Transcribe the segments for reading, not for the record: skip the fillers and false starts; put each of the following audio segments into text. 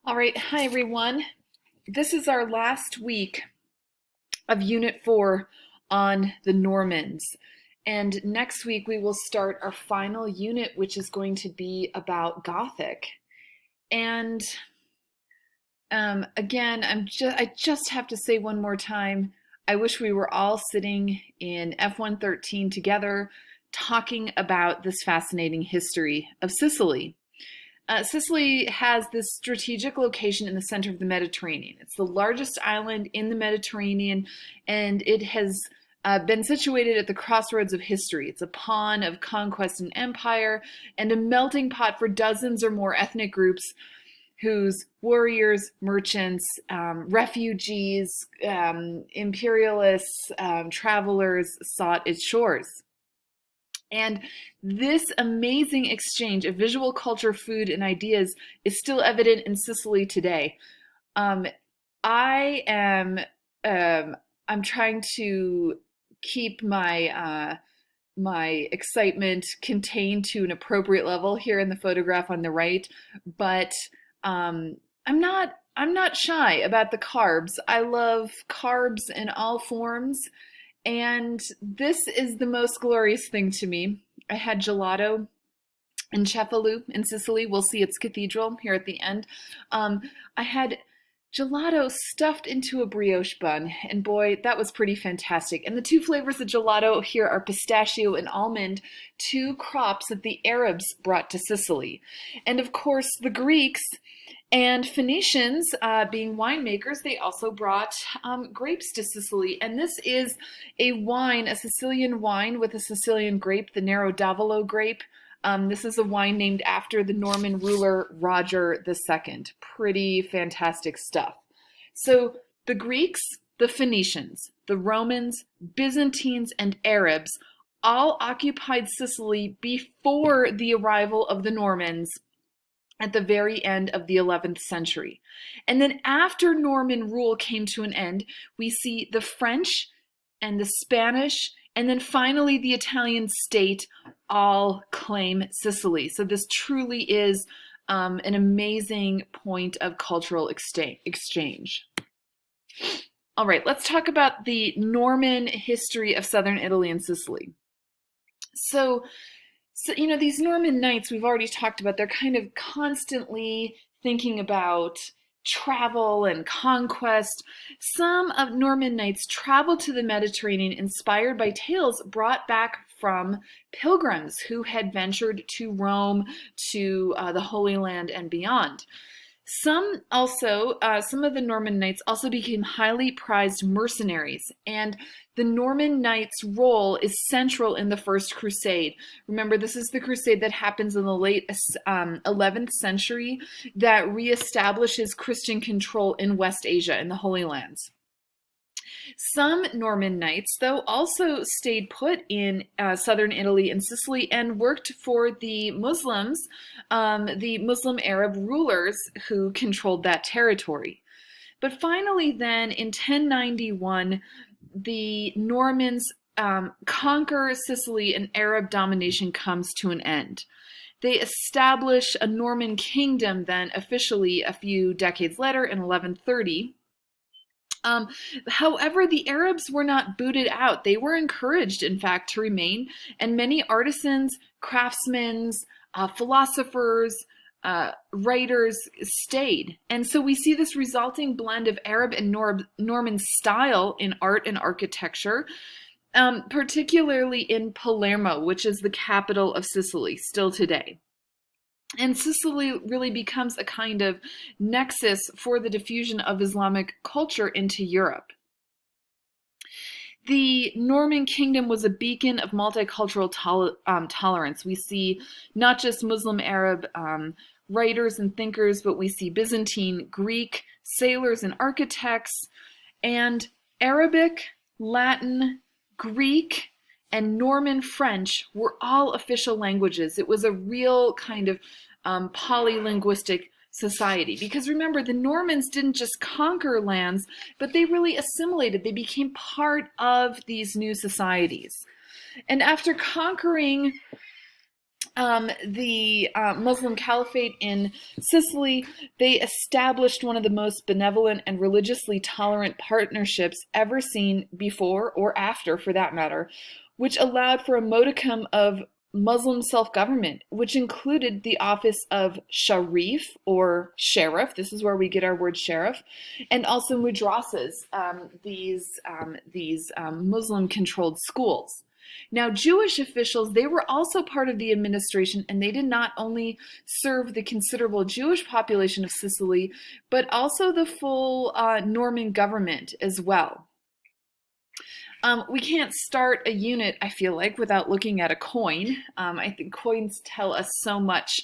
All right, hi everyone. This is our last week of Unit 4 on the Normans. And next week we will start our final unit, which is going to be about Gothic. And again, I just have to say one more time, I wish we were all sitting in F-113 together talking about this fascinating history of Sicily. Sicily has this strategic location in the center of the Mediterranean. It's the largest island in the Mediterranean, and it has been situated at the crossroads of history. It's a pawn of conquest and empire, and a melting pot for dozens or more ethnic groups whose warriors, merchants, refugees, imperialists, travelers sought its shores. And this amazing exchange of visual culture, food, and ideas is still evident in Sicily today. Um, I am I'm trying to keep my excitement contained to an appropriate level here in the photograph on the right, but I'm not shy about the carbs. I love carbs in all forms. And this is the most glorious thing to me. I had gelato in Cefalù in Sicily. We'll see its cathedral here at the end. I had gelato stuffed into a brioche bun, and boy, that was pretty fantastic. And the two flavors of gelato here are pistachio and almond, two crops that the Arabs brought to Sicily. And of course, the Greeks and Phoenicians, being winemakers, they also brought grapes to Sicily. And this is a wine, a Sicilian wine with a Sicilian grape, the Nero d'Avolo grape. This is a wine named after the Norman ruler Roger II. Pretty fantastic stuff. So the Greeks, the Phoenicians, the Romans, Byzantines, and Arabs all occupied Sicily before the arrival of the Normans at the very end of the 11th century. And then after Norman rule came to an end, we see the French and the Spanish, and then finally the Italian state all claim Sicily. So this truly is an amazing point of cultural exchange. All right, let's talk about the Norman history of southern Italy and Sicily. So, these Norman knights we've already talked about, they're kind of constantly thinking about travel and conquest. Some of Norman knights traveled to the Mediterranean inspired by tales brought back from pilgrims who had ventured to Rome, to the Holy Land and beyond. Some of the Norman knights also became highly prized mercenaries, and the Norman knight's role is central in the First Crusade. Remember, this is the crusade that happens in the late 11th century that reestablishes Christian control in West Asia, in the Holy Lands. Some Norman knights, though, also stayed put in southern Italy and Sicily and worked for the Muslims, the Muslim Arab rulers who controlled that territory. But finally, then, in 1091, the Normans conquer Sicily and Arab domination comes to an end. They establish a Norman kingdom then officially a few decades later in 1130. However, the Arabs were not booted out. They were encouraged, in fact, to remain, and many artisans, craftsmen, philosophers, writers stayed. And so we see this resulting blend of Arab and Norman style in art and architecture, particularly in Palermo, which is the capital of Sicily still today. And Sicily really becomes a kind of nexus for the diffusion of Islamic culture into Europe. The Norman kingdom was a beacon of multicultural tolerance. We see not just Muslim Arab writers and thinkers, but we see Byzantine, Greek, sailors and architects, and Arabic, Latin, Greek, and Norman French were all official languages. It was a real kind of polylinguistic society. Because remember, the Normans didn't just conquer lands, but they really assimilated. They became part of these new societies. And after conquering The Muslim Caliphate in Sicily, they established one of the most benevolent and religiously tolerant partnerships ever seen before or after, for that matter, which allowed for a modicum of Muslim self-government, which included the office of sharif or sheriff. This is where we get our word sheriff, and also madrasas, these Muslim-controlled schools. Now, Jewish officials, they were also part of the administration, and they did not only serve the considerable Jewish population of Sicily, but also the full Norman government as well. We can't start a unit, I feel like, without looking at a coin. I think coins tell us so much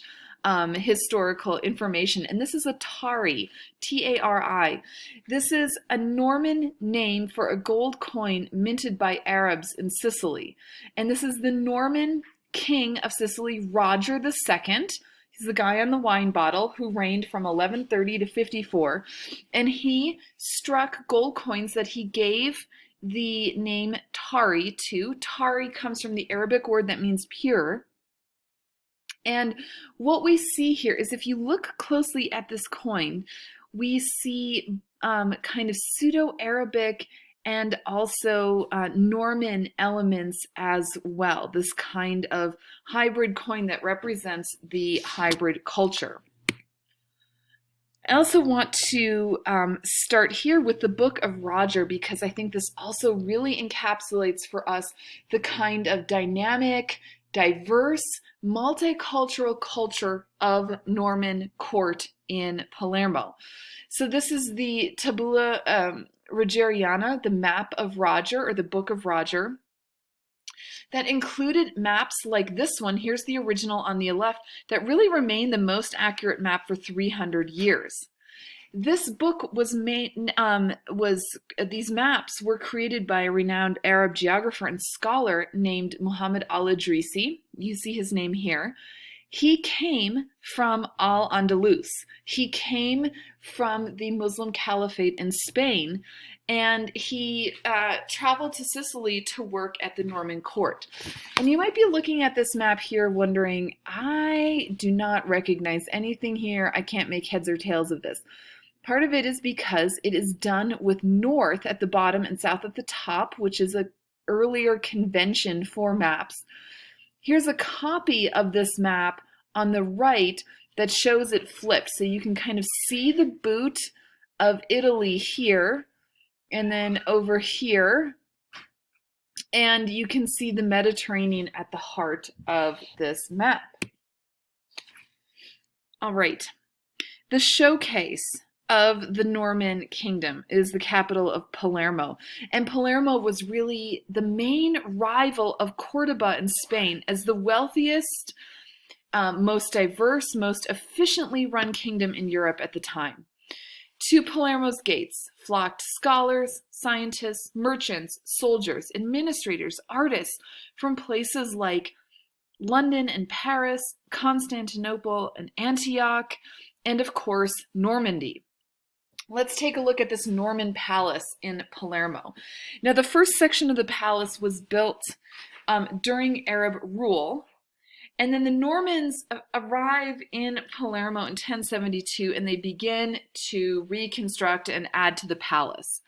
historical information. And this is a tari, T-A-R-I. This is a Norman name for a gold coin minted by Arabs in Sicily. And this is the Norman king of Sicily, Roger II. He's the guy on the wine bottle who reigned from 1130 to 54. And he struck gold coins that he gave the name Tari to. Tari comes from the Arabic word that means pure. And what we see here is, if you look closely at this coin, we see kind of Pseudo-Arabic and also Norman elements as well. This kind of hybrid coin that represents the hybrid culture. I also want to start here with the Book of Roger, because I think this also really encapsulates for us the kind of dynamic, diverse, multicultural culture of Norman court in Palermo. So this is the Tabula Rogeriana, the map of Roger, or the Book of Roger, that included maps like this one. Here's the original on the left, that really remained the most accurate map for 300 years. This book was made, these maps were created by a renowned Arab geographer and scholar named Muhammad al-Idrisi. You see his name here. He came from Al-Andalus. He came from the Muslim Caliphate in Spain, and he traveled to Sicily to work at the Norman court. And you might be looking at this map here wondering, I do not recognize anything here. I can't make heads or tails of this. Part of it is because it is done with north at the bottom and south at the top, which is an earlier convention for maps. Here's a copy of this map on the right that shows it flipped. So you can kind of see the boot of Italy here, and then over here, and you can see the Mediterranean at the heart of this map. All right, the showcase of the Norman kingdom is the capital of Palermo. And Palermo was really the main rival of Cordoba in Spain as the wealthiest, most diverse, most efficiently run kingdom in Europe at the time. To Palermo's gates flocked scholars, scientists, merchants, soldiers, administrators, artists from places like London and Paris, Constantinople and Antioch, and of course, Normandy. Let's take a look at this Norman palace in Palermo. Now, the first section of the palace was built during Arab rule, and then the Normans arrive in Palermo in 1072, and they begin to reconstruct and add to the palace.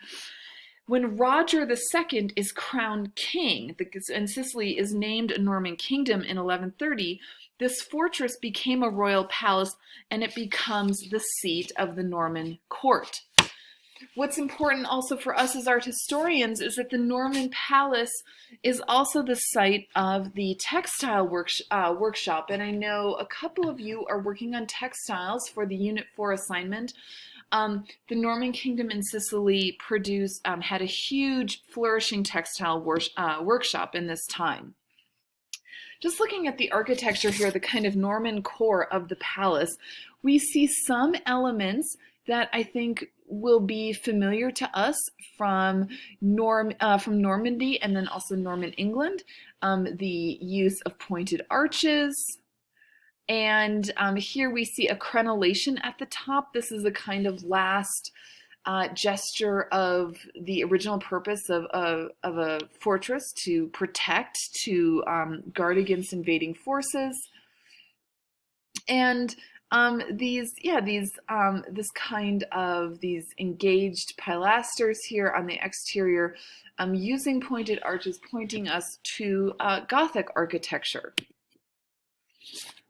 When Roger II is crowned king, and Sicily is named a Norman kingdom in 1130, this fortress became a royal palace, and it becomes the seat of the Norman court. What's important also for us as art historians is that the Norman palace is also the site of the textile workshop, and I know a couple of you are working on textiles for the Unit 4 assignment. The Norman Kingdom in Sicily had a huge, flourishing textile workshop in this time. Just looking at the architecture here, the kind of Norman core of the palace, we see some elements that I think will be familiar to us from Normandy and then also Norman England. The use of pointed arches. And here we see a crenellation at the top. This is a kind of last gesture of the original purpose of a fortress, to protect, to guard against invading forces. And this kind of these engaged pilasters here on the exterior, using pointed arches, pointing us to Gothic architecture.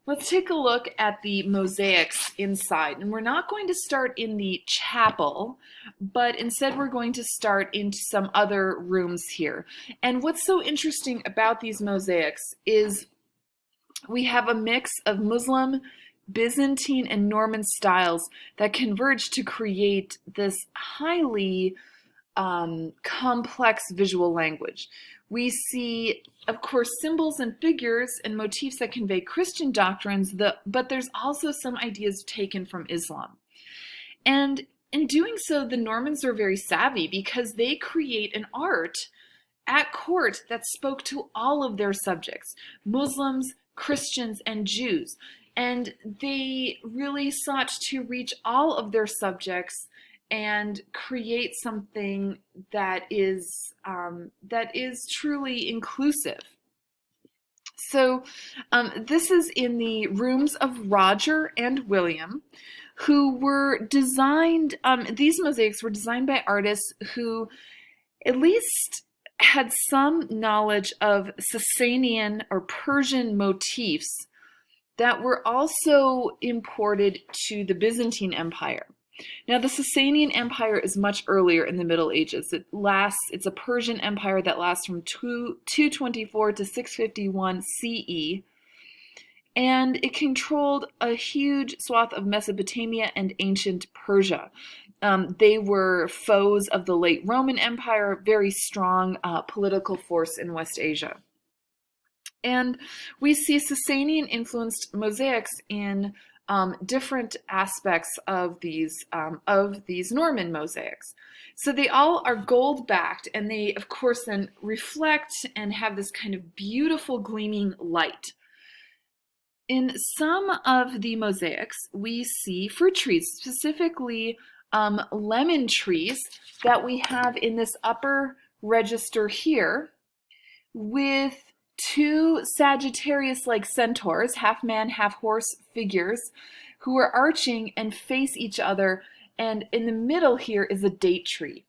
Let's take a look at the mosaics inside. And we're not going to start in the chapel, but instead we're going to start into some other rooms here. And what's so interesting about these mosaics is we have a mix of Muslim, Byzantine, and Norman styles that converge to create this highly complex visual language. We see, of course, symbols and figures and motifs that convey Christian doctrines, but there's also some ideas taken from Islam. And in doing so, the Normans are very savvy because they create an art at court that spoke to all of their subjects, Muslims, Christians, and Jews. And they really sought to reach all of their subjects and create something that is truly inclusive. So this is in the rooms of Roger and William, who were designed, these mosaics were designed by artists who at least had some knowledge of Sasanian or Persian motifs that were also imported to the Byzantine Empire. Now, the Sasanian Empire is much earlier in the Middle Ages. It's a Persian empire that lasts from 224 to 651 CE, and it controlled a huge swath of Mesopotamia and ancient Persia. They were foes of the late Roman Empire, very strong political force in West Asia. And we see Sasanian-influenced mosaics in different aspects of these Norman mosaics. So they all are gold-backed, and they, of course, then reflect and have this kind of beautiful gleaming light. In some of the mosaics, we see fruit trees, specifically lemon trees that we have in this upper register here, with two Sagittarius-like centaurs, half man, half horse figures, who are arching and face each other, and in the middle here is a date tree.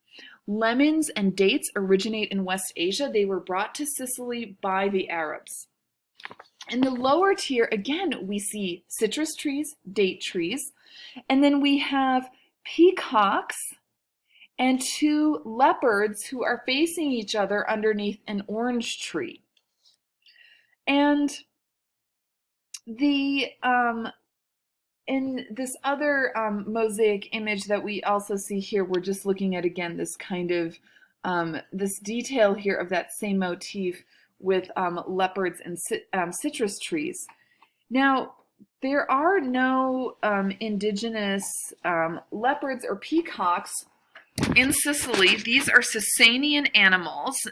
Lemons and dates originate in West Asia. They were brought to Sicily by the Arabs. In the lower tier, again, we see citrus trees, date trees, and then we have peacocks and two leopards who are facing each other underneath an orange tree. And in this other mosaic image that we also see here, we're just looking at, again, this kind of, this detail here of that same motif with leopards and citrus trees. Now, there are no indigenous leopards or peacocks in Sicily. These are Sasanian animals,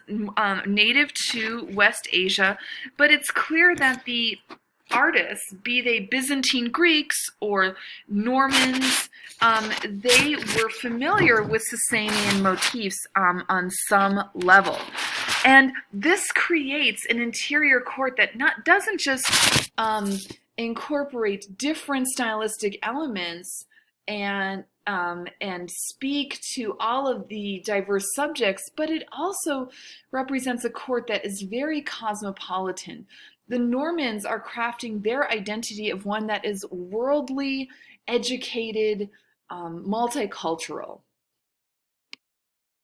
native to West Asia, but it's clear that the artists, be they Byzantine Greeks or Normans, they were familiar with Sasanian motifs on some level. And this creates an interior court that doesn't just incorporate different stylistic elements and speak to all of the diverse subjects, but it also represents a court that is very cosmopolitan. The Normans are crafting their identity of one that is worldly, educated, multicultural.